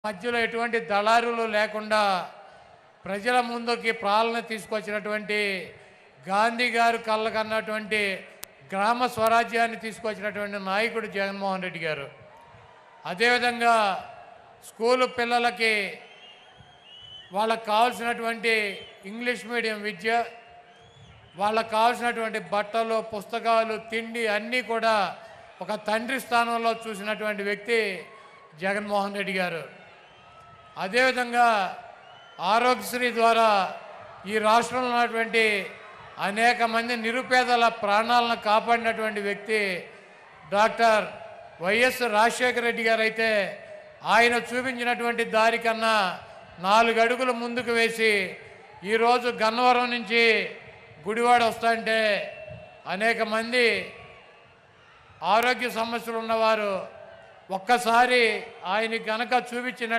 మధ్యలో ఎటువంటి దళారులు లేకుండా ప్రజల ముందుకి పాలన తీసుకొచ్చినటువంటి గాంధీ గారు కళ్ళకన్నటువంటి గ్రామ స్వరాజ్యాన్ని తీసుకొచ్చినటువంటి నాయకుడు జగన్మోహన్ రెడ్డి గారు. అదేవిధంగా స్కూలు పిల్లలకి వాళ్ళకు కావాల్సినటువంటి ఇంగ్లీష్ మీడియం విద్య, వాళ్ళకు కావాల్సినటువంటి బట్టలు, పుస్తకాలు, తిండి అన్నీ కూడా ఒక తండ్రి స్థానంలో చూసినటువంటి వ్యక్తి జగన్మోహన్ రెడ్డి గారు. అదేవిధంగా ఆరోగ్యశ్రీ ద్వారా ఈ రాష్ట్రంలో ఉన్నటువంటి అనేక మంది నిరుపేదల ప్రాణాలను కాపాడినటువంటి వ్యక్తి డాక్టర్ వైఎస్ రాజశేఖర రెడ్డి గారు. అయితే ఆయన చూపించినటువంటి దారి కన్నా 4 అడుగులు ముందుకు వేసి ఈరోజు గన్నవరం నుంచి గుడివాడ వస్తుంటే అనేక మంది ఆరోగ్య సమస్యలు ఉన్నవారు ఒక్కసారి ఆయన కనుక చూపించిన